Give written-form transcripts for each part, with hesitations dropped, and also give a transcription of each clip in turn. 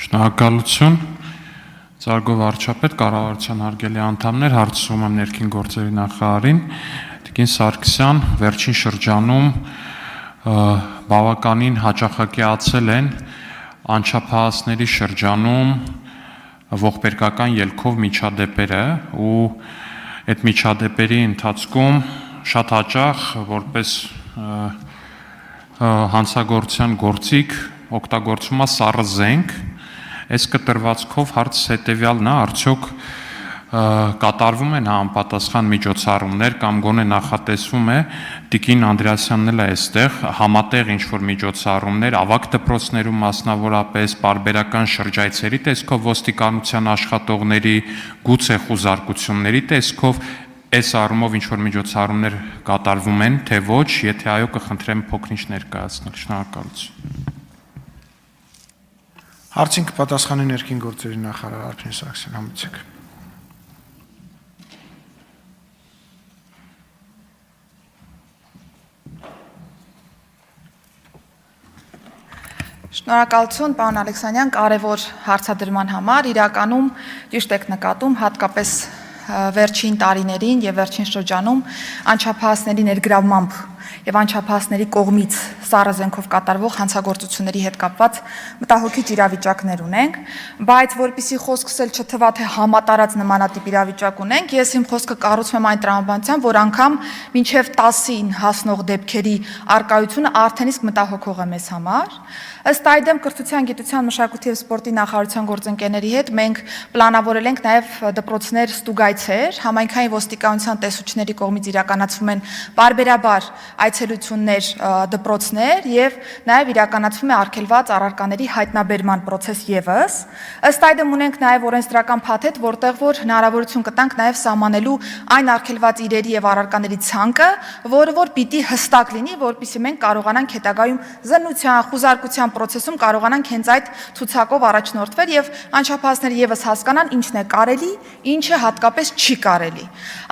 Շնորհակալություն, Ծարգով վարչապետ, կառավարության հարգելի անդամներ, հարցում եմ ներքին գործերի նախարարին, Տիկին Սարգսյան, վերջին շրջանում բավականին հաճախակիացել են անչափահասների շրջանում ողբերգական ելքով միջադեպերը ու այդ միջադեպերի ընթացքում շատ հաճախ որպես հանցագործության գործիք օգտագործվում է սառը զենք. Այս կտրվածքով հարց հետևյալն է, արդյոք կատարվում են համապատասխան միջոցառումներ կամ գոնե նախատեսվում է Տիկին Անդրեասյանն էլ է այստեղ համատեղ ինչ-որ միջոցառումներ ավագ դպրոցներում մասնավորապես պարբերական շրջայցերի տեսքով ոստիկանության աշխատողների գուցե խուզարկությունների տեսքով այս առումով ինչ-որ միջոցառումներ կատարվում են, թե ոչ, եթե այո, կխնդրեմ փոքրինչ ներկայացնել, շնորհակալություն։ Հարցին կպատասխանի ներքին գործերի նախարար Արփին Սարգսյան, համեցեք։ Շնորհակալություն, պարոն Ալեքսանյան, կարևոր հարցադրման համար, իրականում ճիշտ եք նկատում, հատկապես վերջին տարիներին եւ վերջին շրջանում անչափահասների ներգրավմամբ եւ անչափահասների կողմից սառը զենքով կատարվող հանցագործությունների հետ կապված մտահոգիչ իրավիճակներ ունենք, բայց որpիսի խոսքս էլ չթվա թե համատարած նմանատիպ իրավիճակ ունենք, ես իմ խոսքը կառուցում եմ այն տրամաբանությամբ, որ անգամ մինչև 10-ին հասնող դեպքերի արկայությունը արդեն իսկ մտահոգող է մեզ համար։ Ըստ այդմ կրթության, գիտության, մշակույթի եւ սպորտի նախարարության գործընկերների հետ մենք պլանավորել ենք նաեւ դպրոցներ ստուգայցեր, համայնքային ոստիկանության տեսուչների կողմից իրականացվում են բարբերաբար այցելություններ դպրոցներ եւ նաեւ իրականացվում է արգելված առարկաների հայտնաբերման process եւս։ Ըստ այդմ ունենք նաեւ օրենսդրական փաթեթ, որտեղ որ հնարավորություն կտանք նաեւ սահմանելու այն արգելված իրերի եւ առարկաների ցանկը, որը որ պիտի հստակ լինի, որպեսզի մենք կարողանանք հետագայում զննության, խուզարկության process-ում կարողանանք հենց այդ ցուցակով առաջնորդվել եւ անչափահասները եւս հասկանան ինչն է կարելի, ինչը հատկապես չի կարելի։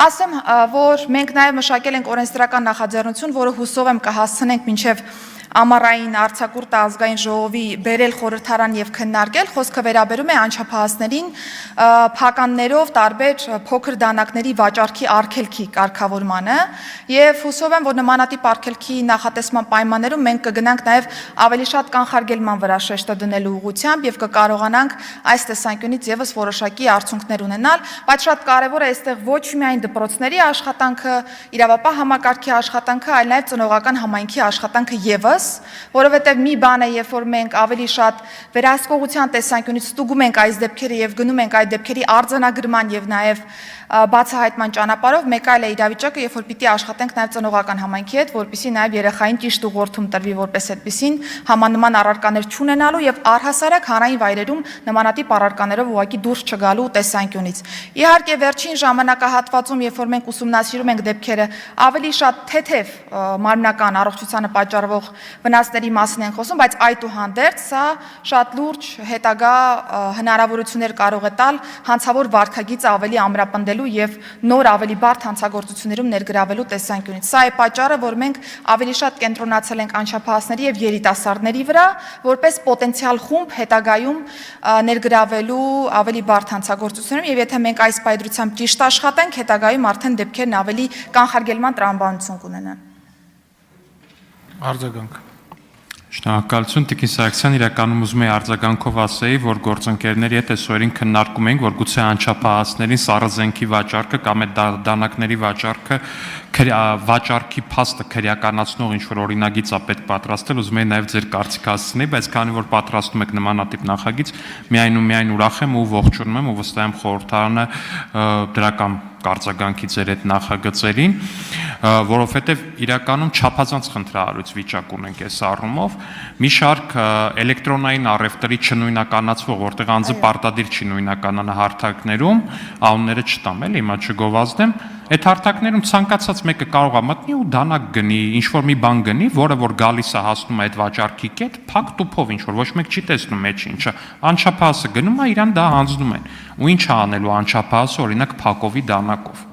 Ասեմ, որ մենք նաեւ մշակել ենք օրենսդրական նախաձեռնություն, որը հուսով եմ կհասցնենք մինչեւ ամառային արձակուրդը ազգային ժողովի բերել խորհրդարան եւ քննարկել, խոսքը վերաբերում է անչափահասներին փականներով տարբեր փոքր դանակների վաճառքի արգելքի կարգավորմանը եւ հուսով եմ, որ նմանատիպ արգելքի նախատեսման պայմաններում մենք կգնանք նաեւ ավելի շատ կանխարգելման վրա շեշտը դնելու ուղղությամբ եւ կկարողանանք այս տեսանկյունից եւս որոշակի արդյունքներ ունենալ, բայց շատ կարեւոր է այստեղ ոչ միայն դպրոցների աշխատանքը, իրավապահ համակարգի աշխատանքը, այլ նաեւ ծնողական համայնքի աշխատանքը եւս, որովհետև մի բան է, երբ որ մենք ավելի շատ վերահսկողության տեսանկյունից ստուգում ենք այս դեպքերը եւ գնում ենք այդ դեպքերի արձանագրման եւ նաեւ բացահայտման ճանապարհով, մեկ այլ է իրավիճակը, երբ որ պիտի աշխատենք նաեւ ծնողական համայնքի հետ, որպեսզի նաեւ երեխային ճիշտ ուղղորդում տրվի որպես այդպեսին համանման առարկաներ չունենալու եւ առհասարակ հանրային վայրերում նմանատիպ առարկաներով ուղղակի դուրս չգալու տեսանկյունից։ Իհարկե վերջին ժամանակահատվածում, երբ որ մենք ուսումնասիրում ենք դեպքերը, ավելի շատ թեթև մարմնական առողջությանը պատճառվող վնասների մասին են խոսում, բայց այդուհանդերձ սա շատ լուրջ հետագա հնարավորություններ կարող է տալ հանցավոր վարքագիծը ավելի ամրապնդելու եւ նոր ավելի բարդ հանցագործություններում ներգրավելու տեսանկյունից։ Սա է պատճառը, որ մենք ավելի շատ կենտրոնացել ենք անչափահասների եւ երիտասարդների վրա, որպես պոտենցիալ խումբ հետագայում ներգրավելու ավելի բարդ հանցագործություններում եւ եթե մենք այս պայծրությամբ ճիշտ աշխատենք, հետագայում արդեն դեպքերն ավելի կանխարգելման տրամաբանություն կունենան։ Արձագանք։ Շնորհակալություն, Տիկին Սարգսյան, իրականում ուզում եի արձագանքով ասեի, որ գործընկերների հետ այսօրին քննարկում ենք, որ գուցե անչափահասներին սառը զենքի վաճառքը կամ այդ դանակների վաճառքի փաստը քրեականացնող ինչ-որ օրինագիծ է պետք պատրաստել, ուզում եի նաև ձեր կարծիքը հասցնել, բայց քանի որ պատրաստում եք նմանատիպ նախագիծ, միայն ուրախ եմ ու ողջունում եմ ու վստահ եմ խորհրդարանը դրական կարձագանքի ձեր այդ նախագծերին, որովհետև իրականում չափազանց խնդրահարույց վիճակ ունենք այս առումով, մի շարք էլեկտրոնային առևտրի չնույնականացվող, որտեղ անձը պարտադիր չի նույնականանա հարթակներում, անունները չտամ էլ, հիմա չգովազդեմ, այդ հարթակներում ցանկացած մեկը կարող է մտնի ու դանակ գնի, ինչ-որ մի բան գնի, որը որ գալիս է հասնում է այդ վաճառքի կետ, փակ տուփով ինչ-որ ոչ մեկ չի տեսնում մեջ ինչը, անչափահասը գնում է, իրան դա հանձնում են, ու ինչ է անելու անչափահասը օրինակ փակովի դանակով։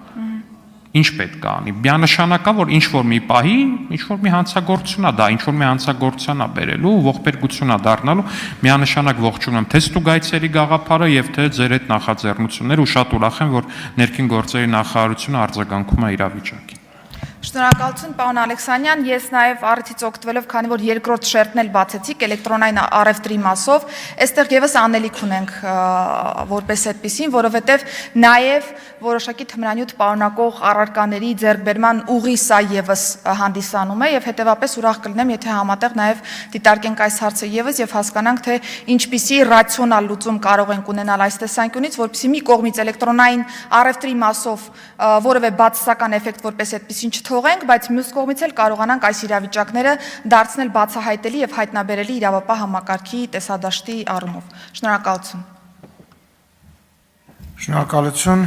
Ինչ պետք է անի։ Միանշանակա, որ ինչ որ մի պահի, ինչ որ մի հանցագործություն է, դա ինչ որ մի հանցագործություն է բերելու, ողբերգություն է դառնալու, միանշանակ ողջունում եմ թե ստուգայցերի գաղափարը եւ թե ձեր այդ նախաձեռնությունները ու շատ ուրախ եմ, որ ներքին գործերի նախարարությունը արձագանքում է իրավիճակին։ Շնորհակալություն, պարոն Ալեքսանյան, ես նաև առիթից օգտվելով, քանի որ երկրորդ շերտն էլ բացեցիք էլեկտրոնային առևտրի մասով, այստեղ եւս անելիք ունենք որպես այդպեսին, որովհետեւ նաև որոշակի թմրանյութ պարունակող առարկաների ձեռքբերման ուղի սա եւս հանդիսանում է եւ հետեւապես ուրախ կլինեմ, եթե համատեղ նաև դիտարկենք այս հարցը եւս եւ հասկանանք, թե ինչպիսի ռացիոնալ լուծում կարող ենք ունենալ այս տեսանկյունից, որպեսզի մի կողմից էլեկտրոնային առևտրի մասով որևէ բացասական էֆեկտ որպես այդպեսին չթողենք, բայց մյուս կողմից էլ կարողանանք այս իրավիճակները դարձնել բացահայտելի եւ հայտնաբերելի իրավապահ համակարգի տեսադաշտի առումով։ Շնորհակալություն։ Շնորհակալություն։